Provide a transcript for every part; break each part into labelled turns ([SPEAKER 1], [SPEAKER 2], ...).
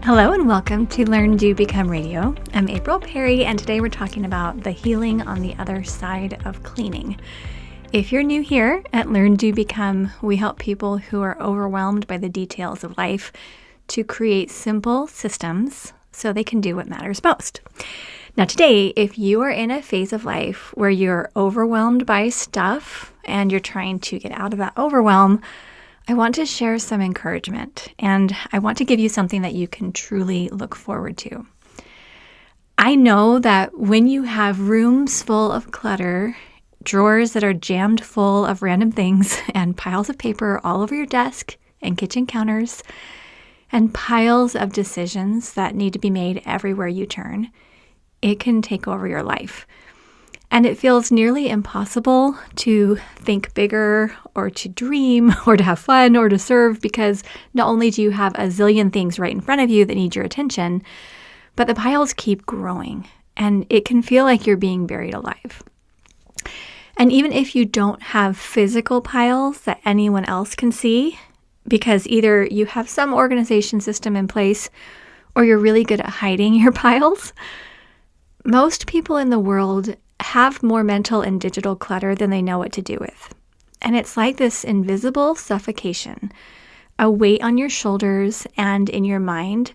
[SPEAKER 1] Hello and welcome to Learn, Do, Become Radio. I'm April Perry, and today we're talking about the healing on the other side of cleaning. If you're new here at Learn, Do, Become, we help people who are overwhelmed by the details of life to create simple systems so they can do what matters most. Now today, if you are in a phase of life where you're overwhelmed by stuff and you're trying to get out of that overwhelm, I want to share some encouragement, and I want to give you something that you can truly look forward to. I know that when you have rooms full of clutter, drawers that are jammed full of random things, and piles of paper all over your desk and kitchen counters, and piles of decisions that need to be made everywhere you turn, it can take over your life. And it feels nearly impossible to think bigger or to dream or to have fun or to serve, because not only do you have a zillion things right in front of you that need your attention, but the piles keep growing and it can feel like you're being buried alive. And even if you don't have physical piles that anyone else can see, because either you have some organization system in place or you're really good at hiding your piles, most people in the world have more mental and digital clutter than they know what to do with. And it's like this invisible suffocation, a weight on your shoulders and in your mind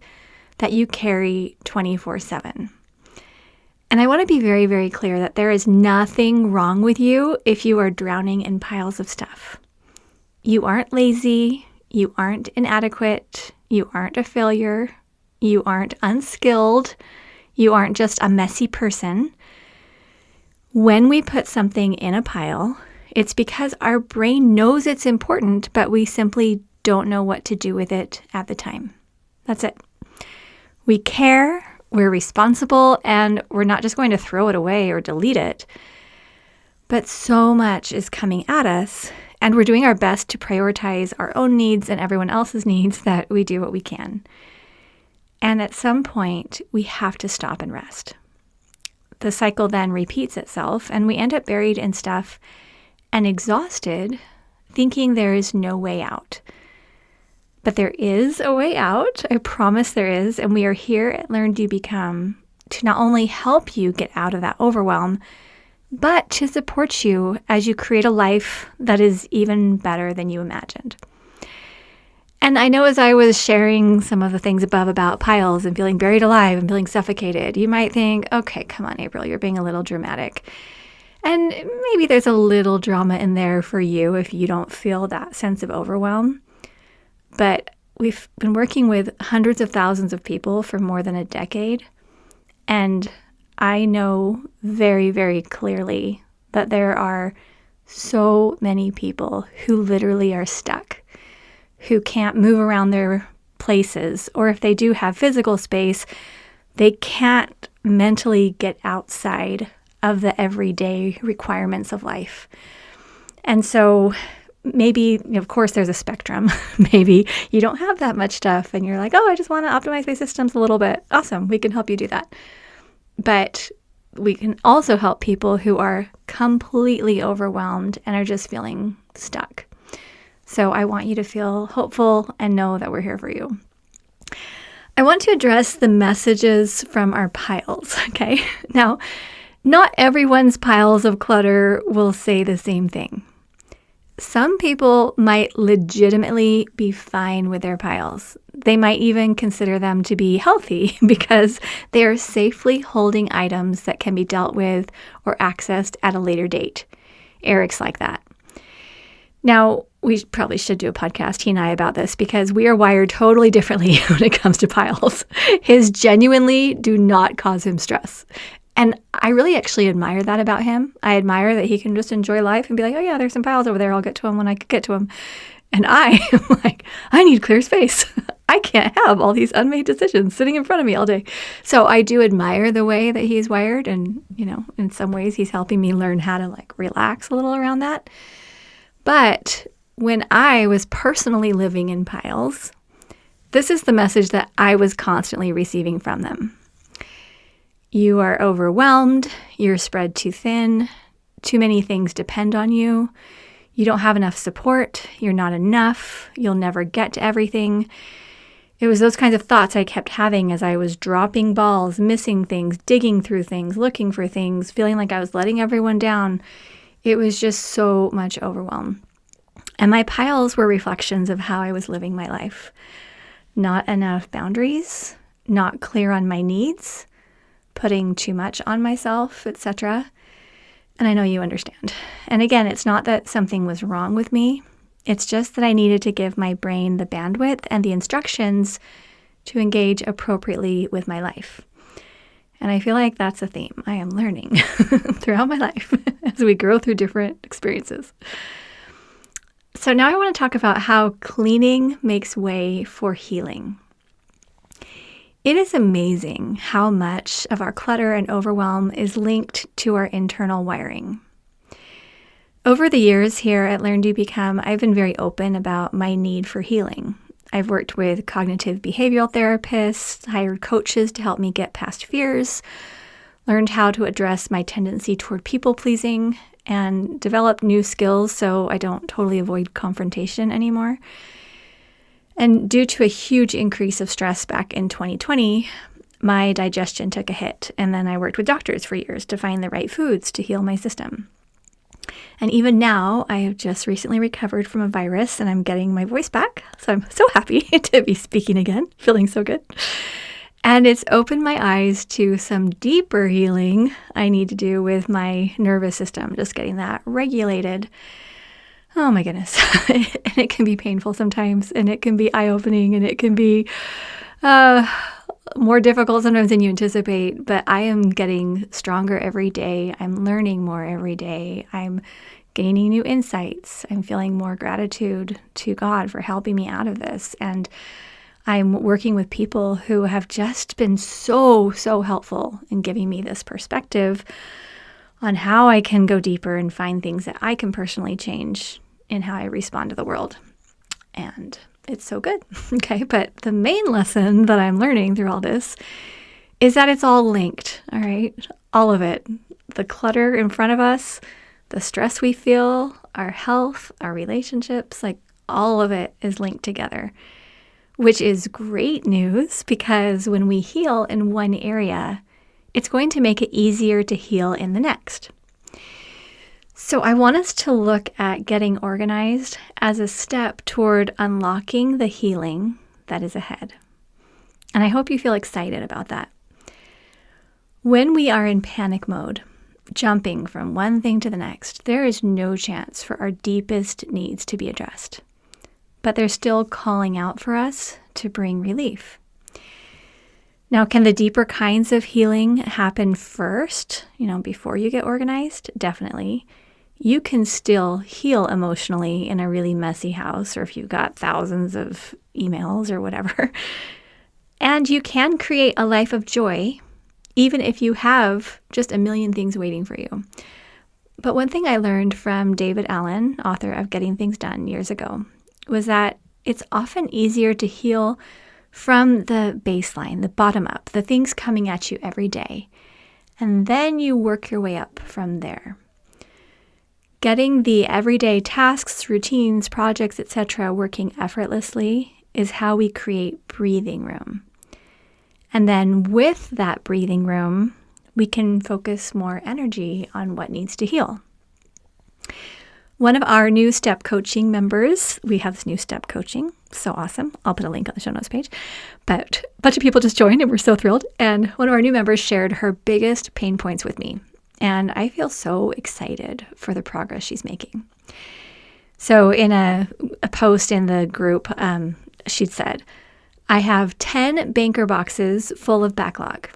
[SPEAKER 1] that you carry 24/7. And I want to be very, very clear that there is nothing wrong with you if you are drowning in piles of stuff. You aren't lazy, you aren't inadequate, you aren't a failure, you aren't unskilled, you aren't just a messy person. When we put something in a pile, it's because our brain knows it's important, but we simply don't know what to do with it at the time. That's it. We care, we're responsible, and we're not just going to throw it away or delete it. But so much is coming at us, and we're doing our best to prioritize our own needs and everyone else's needs that we do what we can. And at some point, we have to stop and rest. The cycle then repeats itself, and we end up buried in stuff and exhausted, thinking there is no way out. But there is a way out. I promise there is. And we are here at Learn, Do, Become to not only help you get out of that overwhelm, but to support you as you create a life that is even better than you imagined. And I know as I was sharing some of the things above about piles and feeling buried alive and feeling suffocated, you might think, okay, come on, April, you're being a little dramatic. And maybe there's a little drama in there for you if you don't feel that sense of overwhelm. But we've been working with hundreds of thousands of people for more than a decade. And I know very, very clearly that there are so many people who literally are stuck, who can't move around their places, or if they do have physical space, they can't mentally get outside of the everyday requirements of life. And so maybe, of course, there's a spectrum. Maybe you don't have that much stuff and you're like, oh, I just want to optimize my systems a little bit. Awesome. We can help you do that. But we can also help people who are completely overwhelmed and are just feeling stuck. So I want you to feel hopeful and know that we're here for you. I want to address the messages from our piles, okay? Now, not everyone's piles of clutter will say the same thing. Some people might legitimately be fine with their piles. They might even consider them to be healthy because they are safely holding items that can be dealt with or accessed at a later date. Eric's like that. Now, we probably should do a podcast, he and I, about this because we are wired totally differently when it comes to piles. His genuinely do not cause him stress. And I really actually admire that about him. I admire that he can just enjoy life and be like, oh yeah, there's some piles over there. I'll get to them when I can get to them. And I am like, I need clear space. I can't have all these unmade decisions sitting in front of me all day. So I do admire the way that he's wired. And, in some ways he's helping me learn how to relax a little around that. But when I was personally living in piles, this is the message that I was constantly receiving from them. You are overwhelmed, you're spread too thin, too many things depend on you, you don't have enough support, you're not enough, you'll never get to everything. It was those kinds of thoughts I kept having as I was dropping balls, missing things, digging through things, looking for things, feeling like I was letting everyone down. It was just so much overwhelm. And my piles were reflections of how I was living my life. Not enough boundaries, not clear on my needs, putting too much on myself, etc. And I know you understand. And again, it's not that something was wrong with me. It's just that I needed to give my brain the bandwidth and the instructions to engage appropriately with my life. And I feel like that's a theme I am learning throughout my life as we grow through different experiences. So now I want to talk about how cleaning makes way for healing. It is amazing how much of our clutter and overwhelm is linked to our internal wiring. Over the years here at LearnDoBecome, I've been very open about my need for healing. I've worked with cognitive behavioral therapists, hired coaches to help me get past fears, learned how to address my tendency toward people-pleasing, and developed new skills so I don't totally avoid confrontation anymore. And due to a huge increase of stress back in 2020, my digestion took a hit, and then I worked with doctors for years to find the right foods to heal my system. And even now, I have just recently recovered from a virus and I'm getting my voice back. So I'm so happy to be speaking again, feeling so good. And it's opened my eyes to some deeper healing I need to do with my nervous system, just getting that regulated. Oh my goodness. And it can be painful sometimes, and it can be eye-opening, and it can be more difficult sometimes than you anticipate, but I am getting stronger every day. I'm learning more every day. I'm gaining new insights. I'm feeling more gratitude to God for helping me out of this. And I'm working with people who have just been so helpful in giving me this perspective on how I can go deeper and find things that I can personally change in how I respond to the world. And it's so good. Okay. But the main lesson that I'm learning through all this is that it's all linked. All right. All of it. The clutter in front of us, the stress we feel, our health, our relationships, like all of it is linked together, which is great news because when we heal in one area, it's going to make it easier to heal in the next. So I want us to look at getting organized as a step toward unlocking the healing that is ahead. And I hope you feel excited about that. When we are in panic mode, jumping from one thing to the next, there is no chance for our deepest needs to be addressed. But they're still calling out for us to bring relief. Now, can the deeper kinds of healing happen first, before you get organized? Definitely. You can still heal emotionally in a really messy house, or if you've got thousands of emails or whatever. And you can create a life of joy, even if you have just a million things waiting for you. But one thing I learned from David Allen, author of Getting Things Done years ago, was that it's often easier to heal from the baseline, the bottom up, the things coming at you every day. And then you work your way up from there. Getting the everyday tasks, routines, projects, etc. working effortlessly is how we create breathing room. And then with that breathing room, we can focus more energy on what needs to heal. One of our new step coaching members, we have this new step coaching, so awesome. I'll put a link on the show notes page. But a bunch of people just joined and we're so thrilled. And one of our new members shared her biggest pain points with me. And I feel so excited for the progress she's making. So in a post in the group, she'd said, I have 10 banker boxes full of backlog.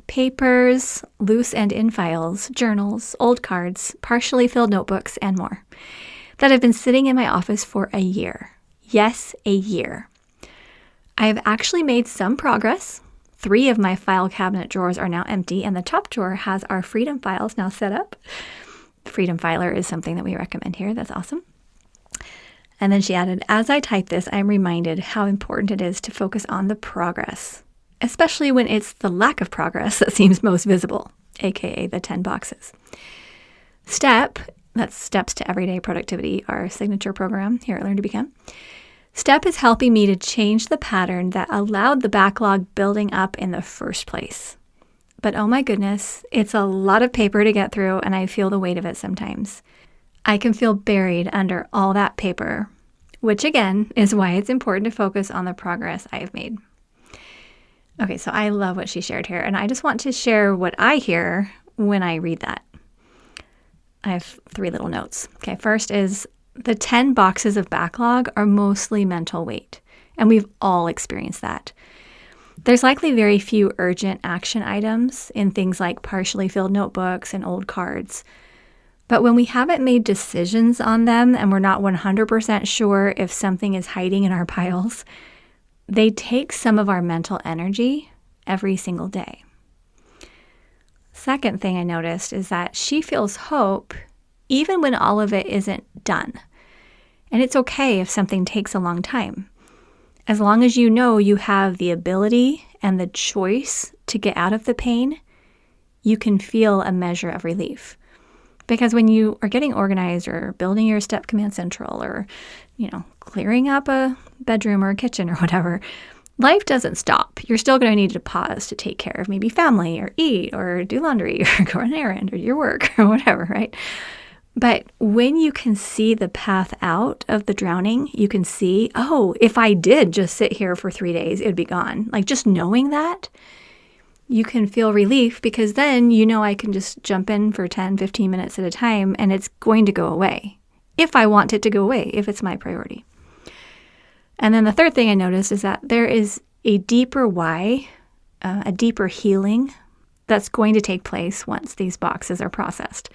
[SPEAKER 1] Papers, loose and in files, journals, old cards, partially filled notebooks, and more that have been sitting in my office for a year. Yes, a year. I have actually made some progress. 3 of my file cabinet drawers are now empty, and the top drawer has our Freedom files now set up. Freedom Filer is something that we recommend here. That's awesome. And then she added, as I type this, I'm reminded how important it is to focus on the progress, especially when it's the lack of progress that seems most visible, aka the 10 boxes. STEP, that's Steps to Everyday Productivity, our signature program here at LearnDoBecome. STEP is helping me to change the pattern that allowed the backlog building up in the first place. But oh my goodness, it's a lot of paper to get through, and I feel the weight of it sometimes. I can feel buried under all that paper, which again is why it's important to focus on the progress I have made. Okay, so I love what she shared here, and I just want to share what I hear when I read that. I have 3 little notes. Okay, first is the 10 boxes of backlog are mostly mental weight, and we've all experienced that. There's likely very few urgent action items in things like partially filled notebooks and old cards. But when we haven't made decisions on them and we're not 100% sure if something is hiding in our piles, they take some of our mental energy every single day. Second thing I noticed is that she feels hope even when all of it isn't done. And it's okay if something takes a long time. As long as you know you have the ability and the choice to get out of the pain, you can feel a measure of relief. Because when you are getting organized or building your STEP Command Central or, clearing up a bedroom or a kitchen or whatever, life doesn't stop. You're still going to need to pause to take care of maybe family or eat or do laundry or go on an errand or do your work or whatever, right? But when you can see the path out of the drowning, you can see, oh, if I did just sit here for 3 days, it'd be gone. Like just knowing that, you can feel relief because then I can just jump in for 10, 15 minutes at a time and it's going to go away. If I want it to go away, if it's my priority. And then the third thing I noticed is that there is a deeper why, a deeper healing that's going to take place once these boxes are processed.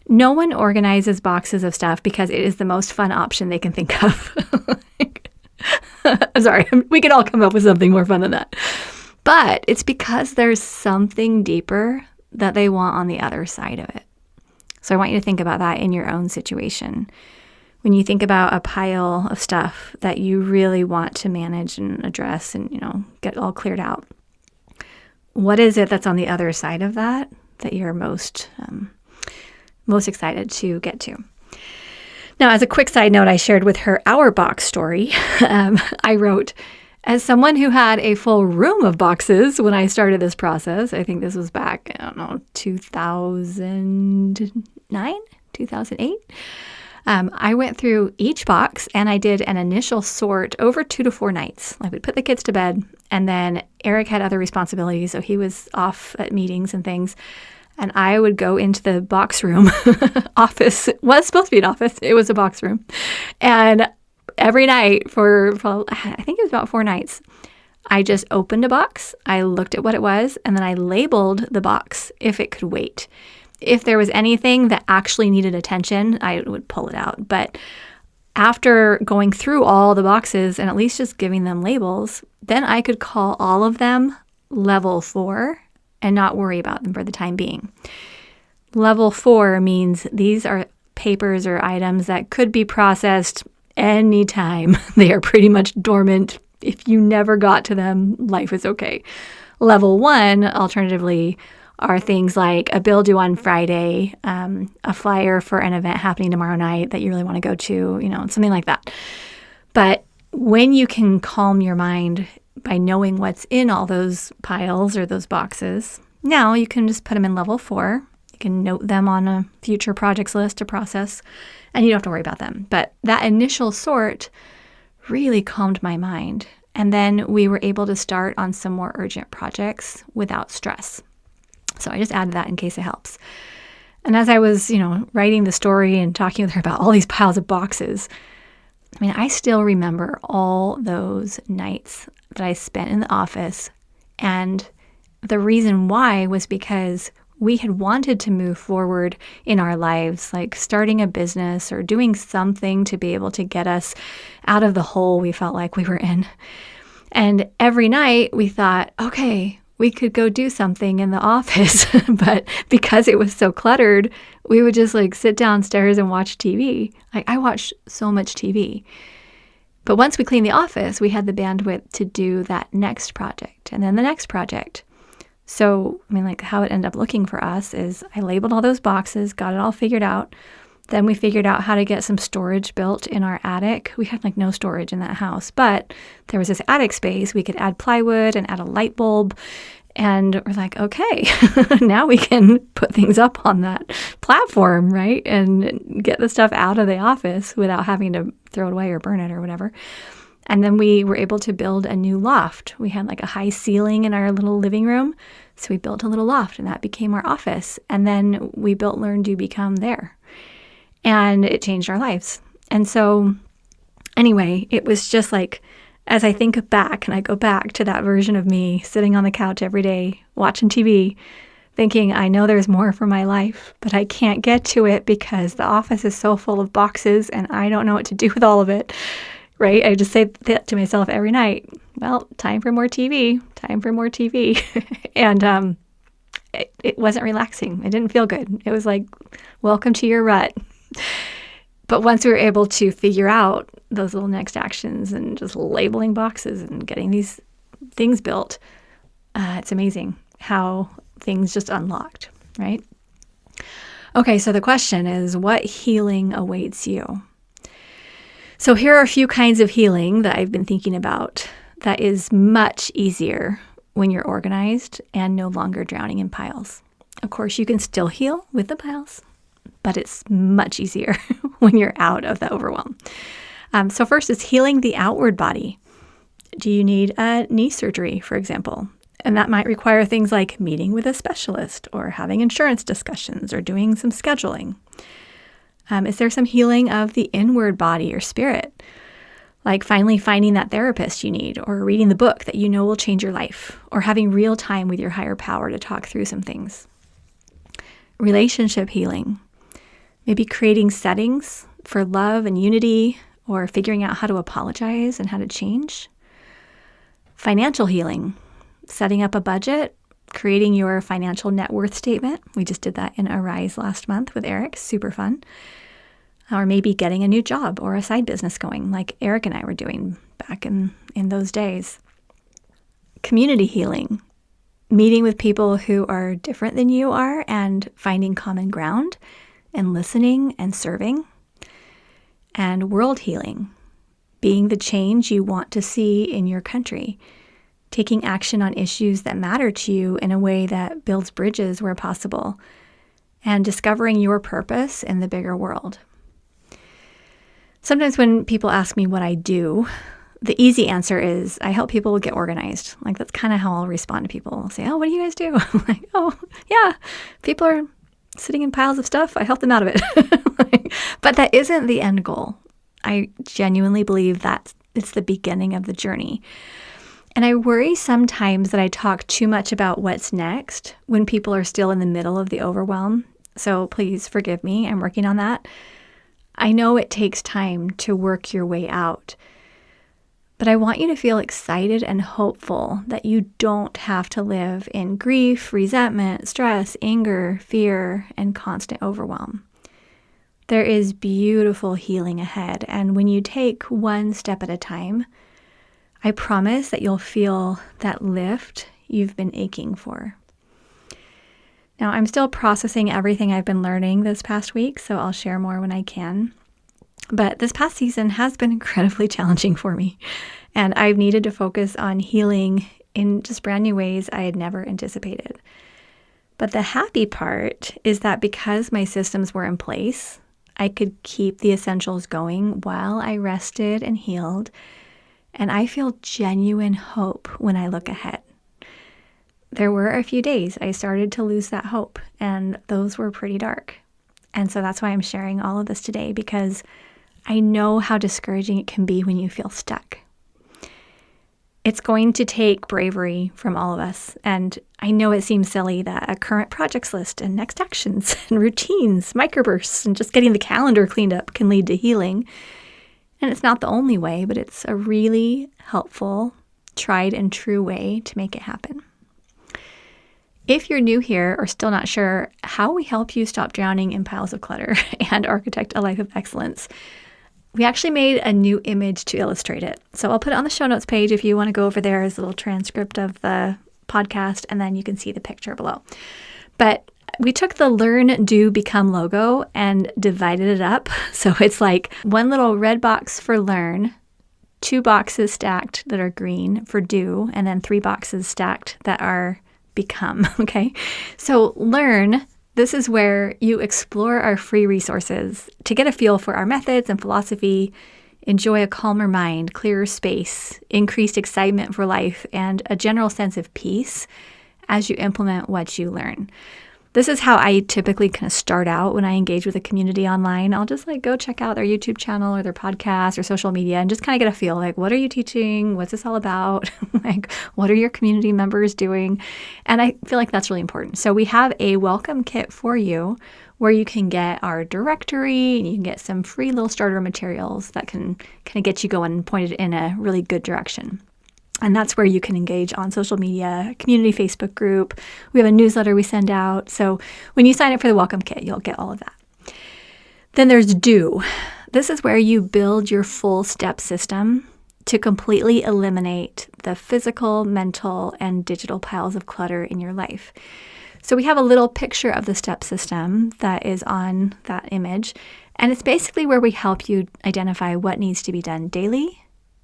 [SPEAKER 1] No one organizes boxes of stuff because it is the most fun option they can think of. Sorry, we could all come up with something more fun than that. But it's because there's something deeper that they want on the other side of it. So I want you to think about that in your own situation. When you think about a pile of stuff that you really want to manage and address and, get all cleared out, what is it that's on the other side of that you're most excited to get to? Now, as a quick side note, I shared with her our box story. I wrote, as someone who had a full room of boxes when I started this process, I think this was back, 2009, 2008. I went through each box and I did an initial sort over 2 to 4 nights. I would put the kids to bed, and then Eric had other responsibilities, so he was off at meetings and things. And I would go into the box room office. It was supposed to be an office. It was a box room. And every night for I think it was about 4 nights, I just opened a box. I looked at what it was, and then I labeled the box if it could wait. If there was anything that actually needed attention, I would pull it out. But after going through all the boxes and at least just giving them labels, then I could call all of them level 4 and not worry about them for the time being. Level 4 means these are papers or items that could be processed anytime. They are pretty much dormant. If you never got to them, life is okay. Level 1, alternatively, are things like a bill due on Friday, a flyer for an event happening tomorrow night that you really want to go to, something like that. But when you can calm your mind by knowing what's in all those piles or those boxes, now you can just put them in level 4. You can note them on a future projects list to process, and you don't have to worry about them. But that initial sort really calmed my mind. And then we were able to start on some more urgent projects without stress. So I just added that in case it helps. And as I was, writing the story and talking with her about all these piles of boxes, I still remember all those nights that I spent in the office. And the reason why was because we had wanted to move forward in our lives, like starting a business or doing something to be able to get us out of the hole we felt like we were in. And every night we thought, okay, we could go do something in the office. But because it was so cluttered, we would just sit downstairs and watch TV. I watched so much TV. But once we cleaned the office, we had the bandwidth to do that next project and then the next project. So, how it ended up looking for us is I labeled all those boxes, got it all figured out. Then we figured out how to get some storage built in our attic. We had no storage in that house, but there was this attic space. We could add plywood and add a light bulb. And we're like, okay, now we can put things up on that platform, right? And get the stuff out of the office without having to throw it away or burn it or whatever. And then we were able to build a new loft. We had a high ceiling in our little living room. So we built a little loft and that became our office. And then we built LearnDoBecome there. And it changed our lives. And so anyway, it was just as I think back and I go back to that version of me sitting on the couch every day watching TV, thinking, I know there's more for my life, but I can't get to it because the office is so full of boxes and I don't know what to do with all of it. Right? I just say that to myself every night. Well, time for more TV, time for more TV. And it wasn't relaxing. It didn't feel good. It was welcome to your rut. But once we were able to figure out those little next actions and just labeling boxes and getting these things built, it's amazing how things just unlocked, right? Okay, so the question is, what healing awaits you? So here are a few kinds of healing that I've been thinking about that is much easier when you're organized and no longer drowning in piles. Of course, you can still heal with the piles, but it's much easier when you're out of the overwhelm. So first is healing the outward body. Do you need a knee surgery, for example? And that might require things like meeting with a specialist or having insurance discussions or doing some scheduling. Is there some healing of the inward body or spirit? Like finally finding that therapist you need, or reading the book that you know will change your life, or having real time with your higher power to talk through some things. Relationship healing. Maybe creating settings for love and unity, or figuring out how to apologize and how to change. Financial healing. Setting up a budget, creating your financial net worth statement. We just did that in Arise last month with Eric. Super fun. Or maybe getting a new job or a side business going like Eric and I were doing back in those days. Community healing. Meeting with people who are different than you are and finding common ground and listening and serving. And world healing. Being the change you want to see in your country. Taking action on issues that matter to you in a way that builds bridges where possible, and discovering your purpose in the bigger world. Sometimes when people ask me what I do, the easy answer is I help people get organized. That's kind of how I'll respond to people. I'll say, oh, what do you guys do? I'm like, oh, yeah, people are sitting in piles of stuff. I help them out of it. But that isn't the end goal. I genuinely believe that it's the beginning of the journey. And I worry sometimes that I talk too much about what's next when people are still in the middle of the overwhelm. So please forgive me. I'm working on that. I know it takes time to work your way out. But I want you to feel excited and hopeful that you don't have to live in grief, resentment, stress, anger, fear, and constant overwhelm. There is beautiful healing ahead. And when you take one step at a time, I promise that you'll feel that lift you've been aching for. Now, I'm still processing everything I've been learning this past week, so I'll share more when I can. But this past season has been incredibly challenging for me, and I've needed to focus on healing in just brand new ways I had never anticipated. But the happy part is that because my systems were in place, I could keep the essentials going while I rested and healed. And I feel genuine hope when I look ahead. There were a few days I started to lose that hope, and those were pretty dark. And so that's why I'm sharing all of this today, because I know how discouraging it can be when you feel stuck. It's going to take bravery from all of us. And I know it seems silly that a current projects list and next actions and routines, microbursts, and just getting the calendar cleaned up can lead to healing. And it's not the only way, but it's a really helpful, tried and true way to make it happen. If you're new here or still not sure how we help you stop drowning in piles of clutter and architect a life of excellence, we actually made a new image to illustrate it. So I'll put it on the show notes page if you want to go over there as a little transcript of the podcast, and then you can see the picture below. But we took the Learn, Do, Become logo and divided it up. So it's like one little red box for Learn, 2 boxes stacked that are green for Do, and then 3 boxes stacked that are Become, okay? So Learn, this is where you explore our free resources to get a feel for our methods and philosophy, enjoy a calmer mind, clearer space, increased excitement for life, and a general sense of peace as you implement what you learn. This is how I typically kind of start out when I engage with a community online. I'll just go check out their YouTube channel or their podcast or social media and just kind of get a feel what are you teaching? What's this all about? What are your community members doing? And I feel like that's really important. So we have a welcome kit for you where you can get our directory and you can get some free little starter materials that can kind of get you going and pointed in a really good direction. And that's where you can engage on social media, community Facebook group. We have a newsletter we send out. So when you sign up for the welcome kit, you'll get all of that. Then there's Do. This is where you build your full step system to completely eliminate the physical, mental, and digital piles of clutter in your life. So we have a little picture of the step system that is on that image. And it's basically where we help you identify what needs to be done daily,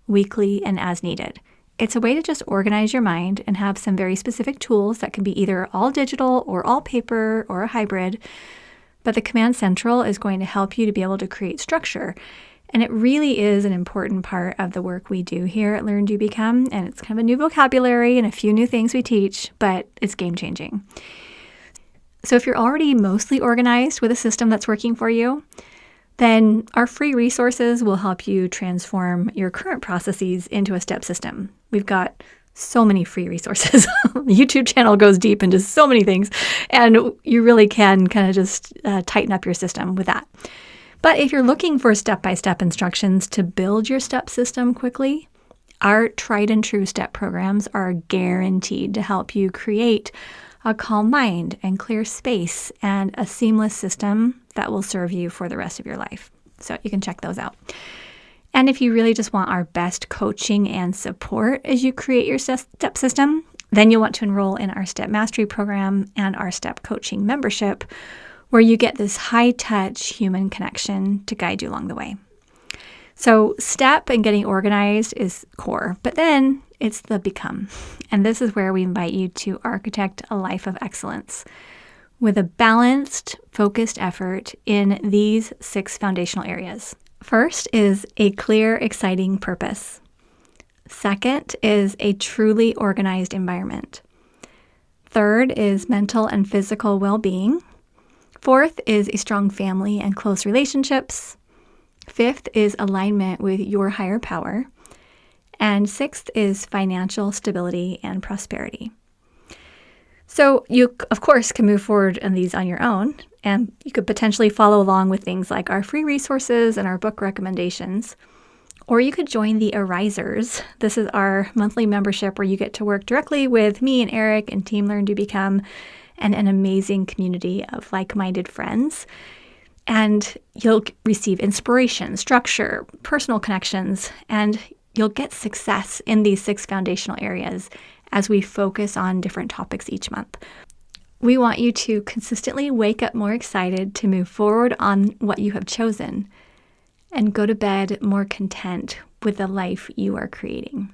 [SPEAKER 1] weekly, and as needed. It's a way to just organize your mind and have some very specific tools that can be either all digital or all paper or a hybrid. But the Command Central is going to help you to be able to create structure. And it really is an important part of the work we do here at LearnDoBecome. And it's kind of a new vocabulary and a few new things we teach, but it's game changing. So if you're already mostly organized with a system that's working for you, then our free resources will help you transform your current processes into a step system. We've got so many free resources. The YouTube channel goes deep into so many things, and you really can kind of just tighten up your system with that. But if you're looking for step-by-step instructions to build your step system quickly, our tried and true step programs are guaranteed to help you create a calm mind and clear space and a seamless system that will serve you for the rest of your life. So you can check those out. And if you really just want our best coaching and support as you create your step system, then you'll want to enroll in our Step Mastery program and our Step Coaching membership, where you get this high-touch human connection to guide you along the way. So step and getting organized is core, but then it's the become. And this is where we invite you to architect a life of excellence with a balanced, focused effort in these 6 foundational areas. First is a clear, exciting purpose. Second is a truly organized environment. Third is mental and physical well-being. Fourth is a strong family and close relationships. Fifth is alignment with your higher power. And 6th is financial stability and prosperity. So you, of course, can move forward on these on your own, and you could potentially follow along with things like our free resources and our book recommendations. Or you could join the Arisers. This is our monthly membership where you get to work directly with me and Eric and Team LearnDoBecome and an amazing community of like-minded friends. And you'll receive inspiration, structure, personal connections, and you'll get success in these 6 foundational areas as we focus on different topics each month. We want you to consistently wake up more excited to move forward on what you have chosen and go to bed more content with the life you are creating.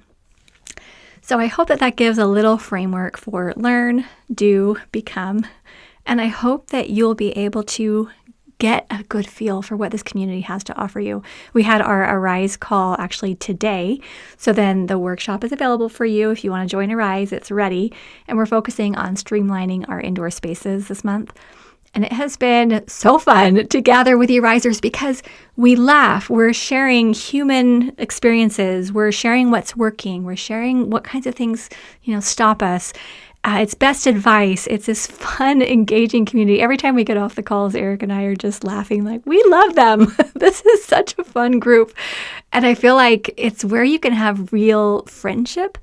[SPEAKER 1] So I hope that gives a little framework for learn, do, become, and I hope that you'll be able to get a good feel for what this community has to offer you. We had our Arise call actually today, so then the workshop is available for you. If you want to join Arise, it's ready, and we're focusing on streamlining our indoor spaces this month. And it has been so fun to gather with the Arisers because we laugh. We're sharing human experiences. We're sharing what's working. We're sharing what kinds of things, stop us. It's best advice. It's this fun, engaging community. Every time we get off the calls, Eric and I are just laughing like, we love them. This is such a fun group. And I feel like it's where you can have real friendship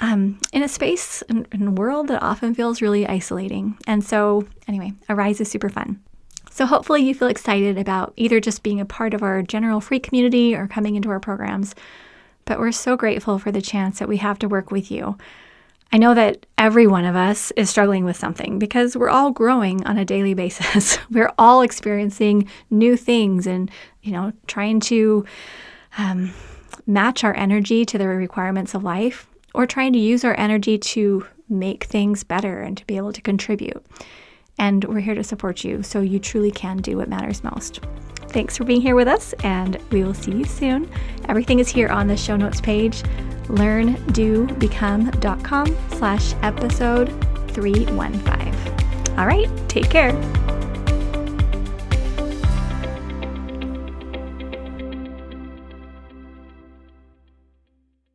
[SPEAKER 1] in a space, in a world that often feels really isolating. And so anyway, Arise is super fun. So hopefully you feel excited about either just being a part of our general free community or coming into our programs. But we're so grateful for the chance that we have to work with you. I know that every one of us is struggling with something because we're all growing on a daily basis. We're all experiencing new things and, trying to match our energy to the requirements of life, or trying to use our energy to make things better and to be able to contribute. And we're here to support you so you truly can do what matters most. Thanks for being here with us, and we will see you soon. Everything is here on the show notes page, LearnDoBecome.com/episode 315. All right, take care.